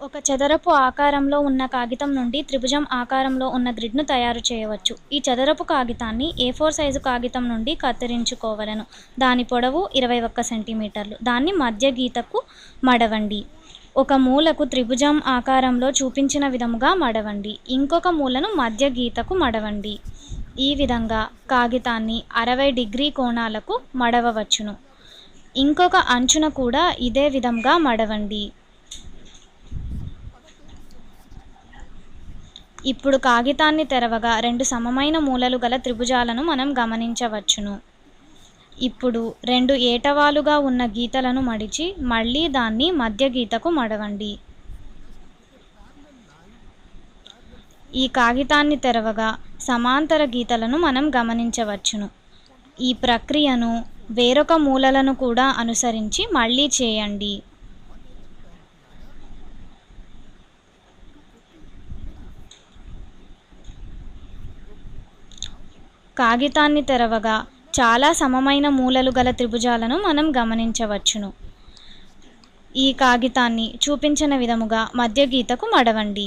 ఒక చదరపు ఆకారంలో ఉన్న కాగితం నుండి త్రిభుజం ఆకారంలో ఉన్న గ్రిడ్ను తయారు చేయవచ్చు. ఈ చదరపు కాగితాన్ని A4 సైజు కాగితం నుండి కత్తిరించుకోవలను. దాని పొడవు 21 సెంటీమీటర్లు. దాన్ని మధ్య గీతకు మడవండి. ఒక మూలకు త్రిభుజం ఆకారంలో చూపించిన విధముగా మడవండి. ఇంకొక మూలను మధ్య గీతకు మడవండి. ఈ విధంగా కాగితాన్ని 60 డిగ్రీ కోణాలకు మడవవచ్చును. ఇంకొక అంచున కూడా ఇదే విధంగా మడవండి. ఇప్పుడు కాగితాన్ని తెరవగా 2 సమమైన మూలలు గల త్రిభుజాలను మనం గమనించవచ్చును. ఇప్పుడు 2 ఏటవాలుగా ఉన్న గీతలను మడిచి మళ్ళీ దాన్ని మధ్య గీతకు మడవండి. ఈ కాగితాన్ని తెరవగా సమాంతర గీతలను మనం గమనించవచ్చును. ఈ ప్రక్రియను వేరొక మూలలను కూడా అనుసరించి మళ్ళీ చేయండి. కాగితాన్ని తెరవగా చాలా సమమైన మూలలు గల త్రిభుజాలను మనం గమనించవచ్చును. ఈ కాగితాన్ని చూపించిన విధముగా మధ్య గీతకు మడవండి.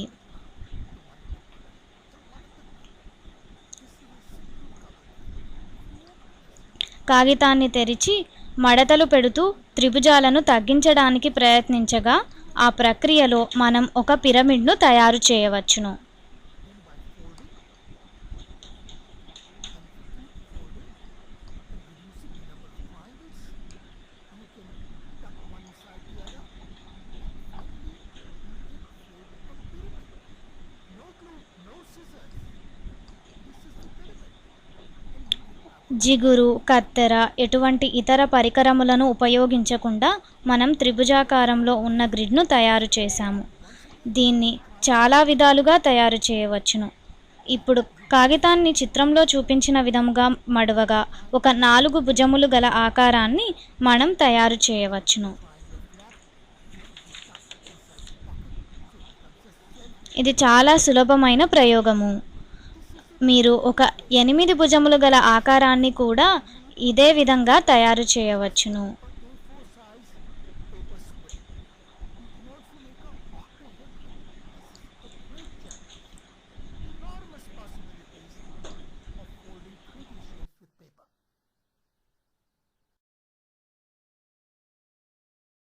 కాగితాన్ని తెరిచి మడతలు పెడుతూ త్రిభుజాలను తగ్గించడానికి ప్రయత్నించగా ఆ ప్రక్రియలో మనం ఒక పిరమిడ్ను తయారు చేయవచ్చును. జిగురు, కత్తెర, ఎటువంటి ఇతర పరికరములను ఉపయోగించకుండా మనం త్రిభుజాకారంలో ఉన్న గ్రిడ్ను తయారు చేశాము. దీన్ని చాలా విధాలుగా తయారు చేయవచ్చును. ఇప్పుడు కాగితాన్ని చిత్రంలో చూపించిన విధముగా మడవగా ఒక 4 భుజములు గల ఆకారాన్ని మనం తయారు చేయవచ్చును. ఇది చాలా సులభమైన ప్రయోగము. మీరు ఒక 8 భుజములు గల ఆకారాన్ని కూడా ఇదే విధంగా తయారు చేయవచ్చును.